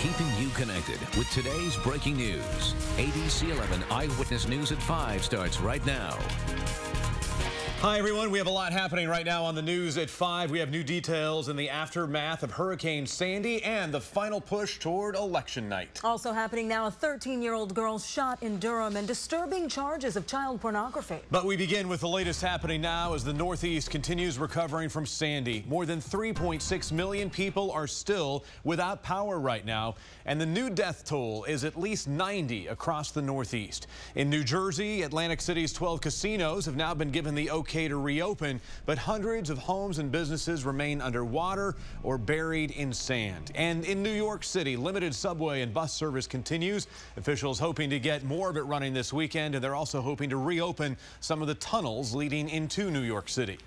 keeping you connected with today's breaking news. ABC 11 Eyewitness News at 5 starts right now. Hi, everyone. We have a lot happening right now on the news at 5. We have new details in the aftermath of Hurricane Sandy and the final push toward election night. Also happening now, a 13-year-old girl shot in Durham and disturbing charges of child pornography. But we begin with the latest happening now as the Northeast continues recovering from Sandy. More than 3.6 million people are still without power right now, and the new death toll is at least 90 across the Northeast. In New Jersey, Atlantic City's 12 casinos have now been given the okay to reopen, but hundreds of homes and businesses remain underwater or buried in sand. And in New York City, limited subway and bus service continues. Officials hoping to get more of it running this weekend, and they're also hoping to reopen some of the tunnels leading into New York City.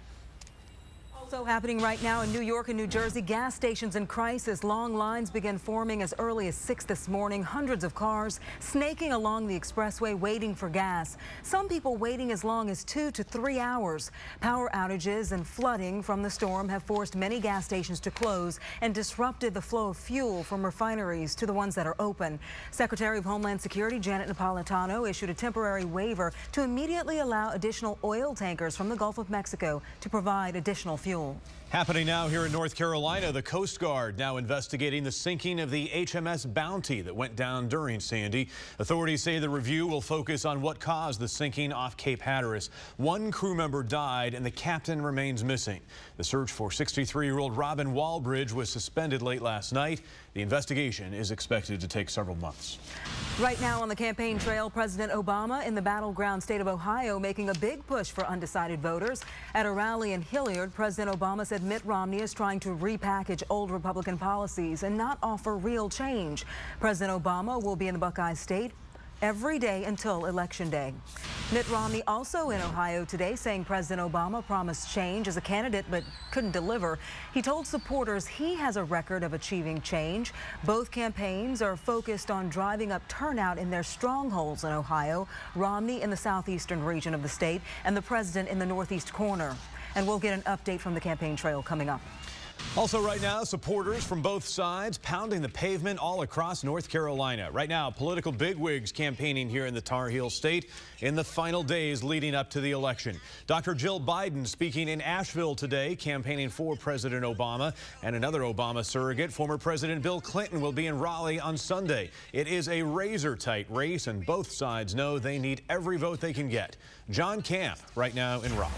Also happening right now in New York and New Jersey, gas stations in crisis. Long lines began forming as early as 6 this morning. Hundreds of cars snaking along the expressway waiting for gas. Some people waiting as long as 2 to 3 hours. Power outages and flooding from the storm have forced many gas stations to close and disrupted the flow of fuel from refineries to the ones that are open. Secretary of Homeland Security Janet Napolitano issued a temporary waiver to immediately allow additional oil tankers from the Gulf of Mexico to provide additional fuel. Happening now here in North Carolina, the Coast Guard now investigating the sinking of the HMS Bounty that went down during Sandy. Authorities say the review will focus on what caused the sinking off Cape Hatteras. One crew member died and the captain remains missing. The search for 63-year-old Robin Walbridge was suspended late last night. The investigation is expected to take several months. Right now on the campaign trail, President Obama in the battleground state of Ohio making a big push for undecided voters. At a rally in Hilliard, President Obama said Mitt Romney is trying to repackage old Republican policies and not offer real change. President Obama will be in the Buckeye State every day until Election Day. Mitt Romney also in Ohio today saying President Obama promised change as a candidate but couldn't deliver. He told supporters he has a record of achieving change. Both campaigns are focused on driving up turnout in their strongholds in Ohio, Romney in the southeastern region of the state and the president in the northeast corner. And we'll get an update from the campaign trail coming up. Also right now, supporters from both sides pounding the pavement all across North Carolina. Right now, political bigwigs campaigning here in the Tar Heel State in the final days leading up to the election. Dr. Jill Biden speaking in Asheville today, campaigning for President Obama, and another Obama surrogate, former President Bill Clinton, will be in Raleigh on Sunday. It is a razor-tight race, and both sides know they need every vote they can get. John Camp right now in Raleigh.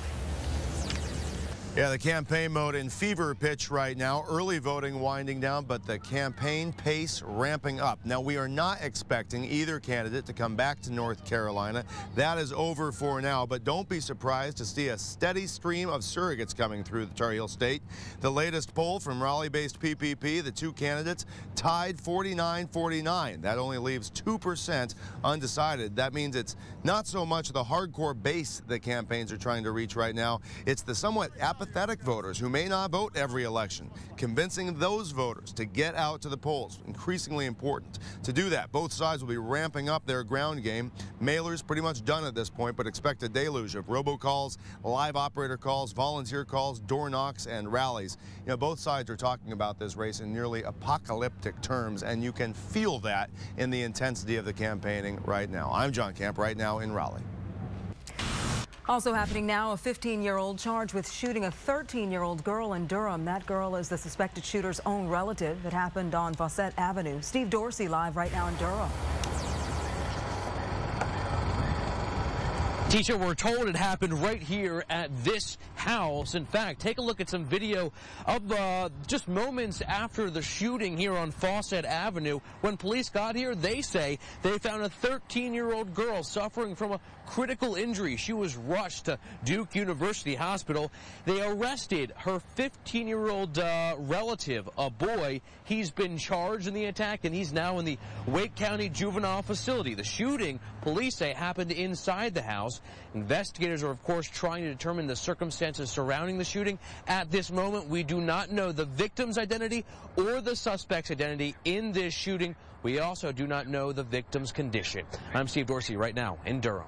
Yeah, the campaign mode in fever pitch right now. Early voting winding down, but the campaign pace ramping up. Now, we are not expecting either candidate to come back to North Carolina. That is over for now, but don't be surprised to see a steady stream of surrogates coming through the Tar Heel State. The latest poll from Raleigh-based PPP, the two candidates tied 49-49. That only leaves 2% undecided. That means it's not so much the hardcore base that campaigns are trying to reach right now. It's the somewhat apathetic voters who may not vote every election. Convincing those voters to get out to the polls, increasingly important. To do that, both sides will be ramping up their ground game. Mailers pretty much done at this point, but expect a deluge of robocalls, live operator calls, volunteer calls, door knocks, and rallies. You know, both sides are talking about this race in nearly apocalyptic terms, and you can feel that in the intensity of the campaigning right now. I'm John Camp, right now in Raleigh. Also happening now, a 15-year-old charged with shooting a 13-year-old girl in Durham. That girl is the suspected shooter's own relative. It happened on Fawcett Avenue. Steve Dorsey live right now in Durham. Tisha, we're told it happened right here at this house. In fact, take a look at some video of just moments after the shooting here on Fawcett Avenue. When police got here, they say they found a 13-year-old girl suffering from a critical injury. She was rushed to Duke University Hospital. They arrested her 15-year-old relative, a boy. He's been charged in the attack, and he's now in the Wake County Juvenile Facility. The shooting, police say, happened inside the house. Investigators are, of course, trying to determine the circumstances surrounding the shooting. At this moment, we do not know the victim's identity or the suspect's identity in this shooting. We also do not know the victim's condition. I'm Steve Dorsey right now in Durham.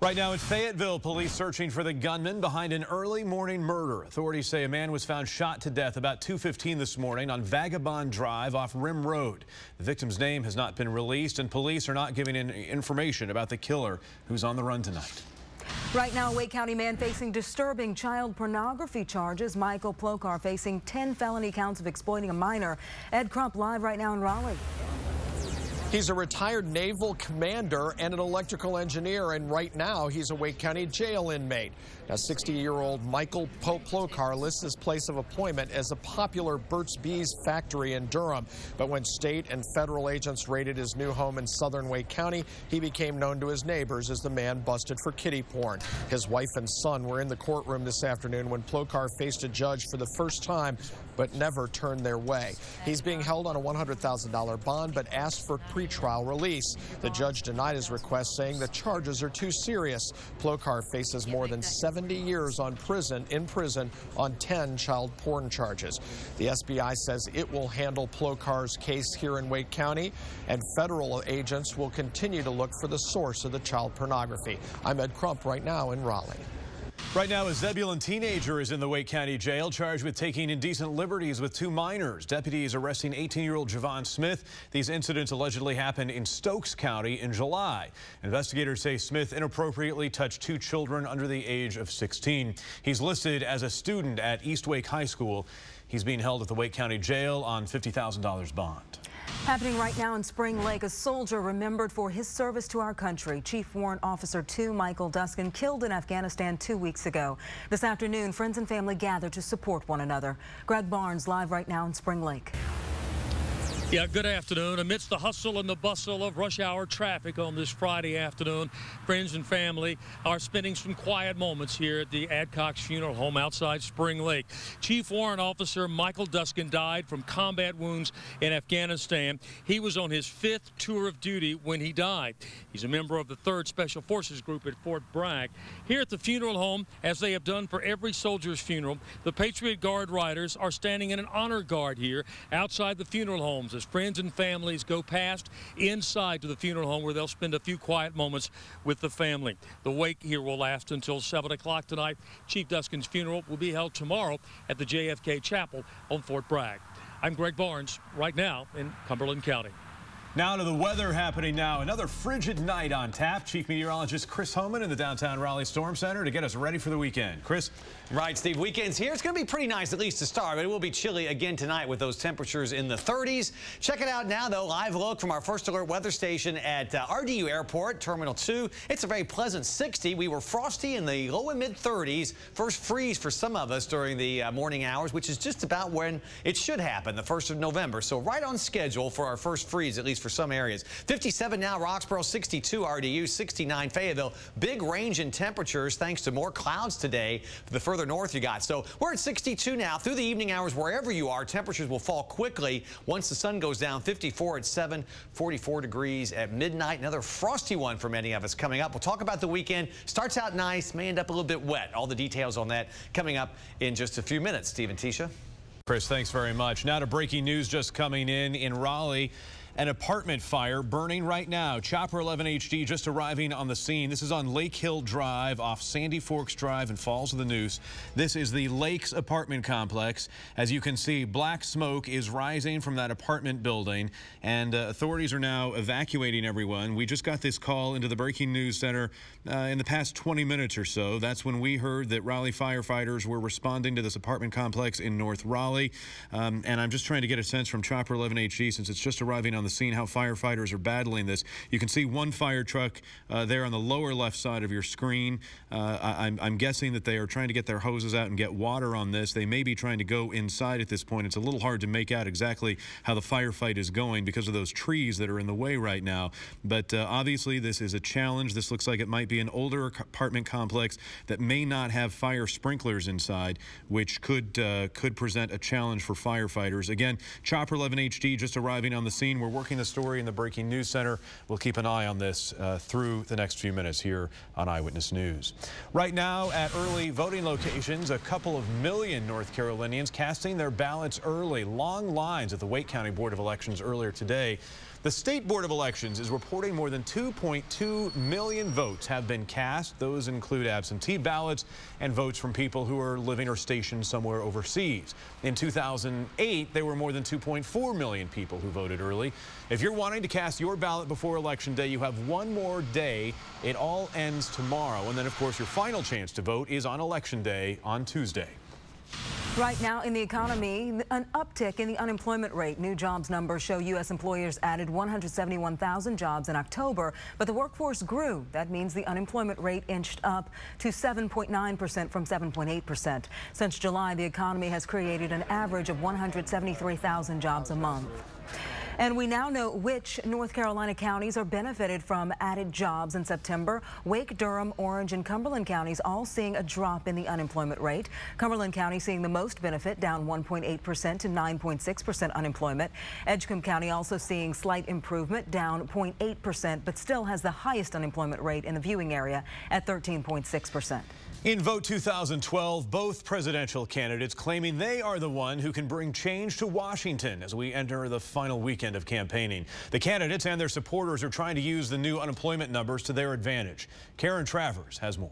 Right now in Fayetteville, police searching for the gunman behind an early morning murder. Authorities say a man was found shot to death about 2:15 this morning on Vagabond Drive off Rim Road. The victim's name has not been released, and police are not giving any information about the killer who's on the run tonight. Right now, a Wake County man facing disturbing child pornography charges. Michael Plokar facing 10 felony counts of exploiting a minor. Ed Crump live right now in Raleigh. He's a retired naval commander and an electrical engineer, and right now he's a Wake County jail inmate. Now, 60-year-old Michael Plokar lists his place of appointment as a popular Burt's Bees factory in Durham. But when state and federal agents raided his new home in southern Wake County, he became known to his neighbors as the man busted for kiddie porn. His wife and son were in the courtroom this afternoon when Plokar faced a judge for the first time, but never turned their way. He's being held on a $100,000 bond, but asked for pretrial release. The judge denied his request, saying the charges are too serious. Plokar faces more than 70 years in prison on 10 child porn charges. The SBI says it will handle Plokar's case here in Wake County, and federal agents will continue to look for the source of the child pornography. I'm Ed Crump right now in Raleigh. Right now, a Zebulon teenager is in the Wake County jail, charged with taking indecent liberties with 2 minors. Deputies arresting 18-year-old Javon Smith. These incidents allegedly happened in Stokes County in July. Investigators say Smith inappropriately touched 2 children under the age of 16. He's listed as a student at East Wake High School. He's being held at the Wake County jail on $50,000 bond. Happening right now in Spring Lake, a soldier remembered for his service to our country. Chief Warrant Officer 2 Michael Duskin killed in Afghanistan 2 weeks ago. This afternoon, friends and family gathered to support one another. Greg Barnes live right now in Spring Lake. Yeah, good afternoon. Amidst the hustle and the bustle of rush hour traffic on this Friday afternoon, friends and family are spending some quiet moments here at the Adcox Funeral Home outside Spring Lake. Chief Warrant Officer Michael Duskin died from combat wounds in Afghanistan. He was on his 5th tour of duty when he died. He's a member of the 3rd Special Forces Group at Fort Bragg. Here at the funeral home, as they have done for every soldier's funeral, the Patriot Guard riders are standing in an honor guard here outside the funeral homes as friends and families go past inside to the funeral home where they'll spend a few quiet moments with the family. The wake here will last until 7 o'clock tonight. Chief Duskin's funeral will be held tomorrow at the JFK Chapel on Fort Bragg. I'm Greg Barnes, right now in Cumberland County. Now to the weather happening now. Another frigid night on tap. Chief Meteorologist Chris Homan in the downtown Raleigh Storm Center to get us ready for the weekend. Chris? Right, Steve. Weekend's here. It's going to be pretty nice, at least to start, but it will be chilly again tonight with those temperatures in the 30s. Check it out now, though. Live look from our First Alert weather station at RDU Airport, Terminal 2. It's a very pleasant 60. We were frosty in the low and mid 30s. First freeze for some of us during the morning hours, which is just about when it should happen, the 1st of November. So right on schedule for our first freeze, at least for some areas. 57 now, Roxborough, 62 RDU, 69 Fayetteville. Big range in temperatures thanks to more clouds today the further north you got. So we're at 62 now. Through the evening hours, wherever you are, temperatures will fall quickly once the sun goes down. 54 at 7, 44 degrees at midnight. Another frosty one for many of us coming up. We'll talk about the weekend. Starts out nice, may end up a little bit wet. All the details on that coming up in just a few minutes. Steve and Tisha. Chris, thanks very much. Now to breaking news just coming in Raleigh. An apartment fire burning right now. Chopper 11 HD just arriving on the scene. This is on Lake Hill Drive off Sandy Forks Drive and Falls of the Neuse. This is the Lakes apartment complex. As you can see, black smoke is rising from that apartment building, and authorities are now evacuating everyone. We just got this call into the breaking news center in the past 20 minutes or so. That's when we heard that Raleigh firefighters were responding to this apartment complex in North Raleigh. And I'm just trying to get a sense from Chopper 11 HD, since it's just arriving on the scene, how firefighters are battling this. You can see one fire truck there on the lower left side of your screen. I'm guessing that they are trying to get their hoses out and get water on this. They may be trying to go inside at this point. It's a little hard to make out exactly how the firefight is going because of those trees that are in the way right now. But obviously this is a challenge. This looks like it might be an older apartment complex that may not have fire sprinklers inside, which could present a challenge for firefighters. Again, Chopper 11 HD just arriving on the scene. We're working the story in the Breaking News Center. We'll keep an eye on this through the next few minutes here on Eyewitness News. Right now at early voting locations, a couple of million North Carolinians casting their ballots early. Long lines at the Wake County Board of Elections earlier today. The State Board of Elections is reporting more than 2.2 million votes have been cast. Those include absentee ballots and votes from people who are living or stationed somewhere overseas. In 2008, there were more than 2.4 million people who voted early. If you're wanting to cast your ballot before Election Day, you have one more day. It all ends tomorrow. And then, of course, your final chance to vote is on Election Day on Tuesday. Right now in the economy, an uptick in the unemployment rate. New jobs numbers show U.S. employers added 171,000 jobs in October, but the workforce grew. That means the unemployment rate inched up to 7.9% from 7.8%. Since July, the economy has created an average of 173,000 jobs a month. And we now know which North Carolina counties are benefited from added jobs in September. Wake, Durham, Orange, and Cumberland counties all seeing a drop in the unemployment rate. Cumberland County seeing the most benefit, down 1.8% to 9.6% unemployment. Edgecombe County also seeing slight improvement, down 0.8%, but still has the highest unemployment rate in the viewing area at 13.6%. In Vote 2012, both presidential candidates claiming they are the one who can bring change to Washington as we enter the final weekend of campaigning. The candidates and their supporters are trying to use the new unemployment numbers to their advantage. Karen Travers has more.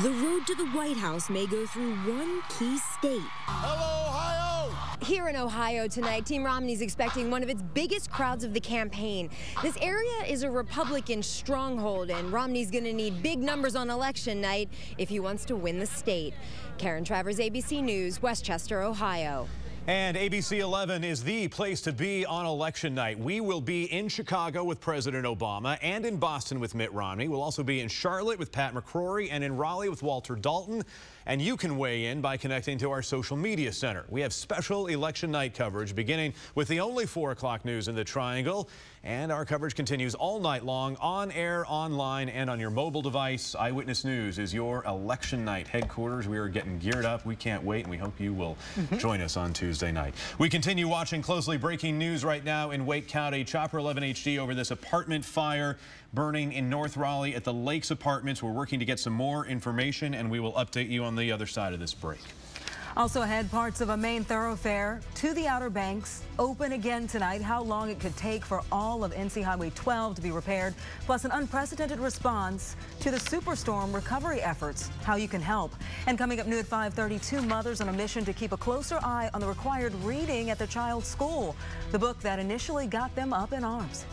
The road to the White House may go through one key state. Hello, Ohio! Here in Ohio tonight, Team Romney's expecting one of its biggest crowds of the campaign. This area is a Republican stronghold, and Romney's going to need big numbers on election night if he wants to win the state. Karen Travers, ABC News, Westchester, Ohio. And ABC 11 is the place to be on election night. We will be in Chicago with President Obama and in Boston with Mitt Romney. We'll also be in Charlotte with Pat McCrory and in Raleigh with Walter Dalton. And you can weigh in by connecting to our social media center. We have special election night coverage beginning with the only 4 o'clock news in the Triangle. And our coverage continues all night long, on air, online, and on your mobile device. Eyewitness News is your election night headquarters. We are getting geared up. We can't wait, and we hope you will join us on Tuesday night. We continue watching closely breaking news right now in Wake County. Chopper 11 HD over this apartment fire burning in North Raleigh at the Lakes Apartments. We're working to get some more information, and we will update you on the other side of this break. Also ahead, parts of a main thoroughfare to the Outer Banks open again tonight. How long it could take for all of NC Highway 12 to be repaired, plus an unprecedented response to the superstorm recovery efforts, how you can help. And coming up new at 5:32, mothers on a mission to keep a closer eye on the required reading at their child's school, the book that initially got them up in arms.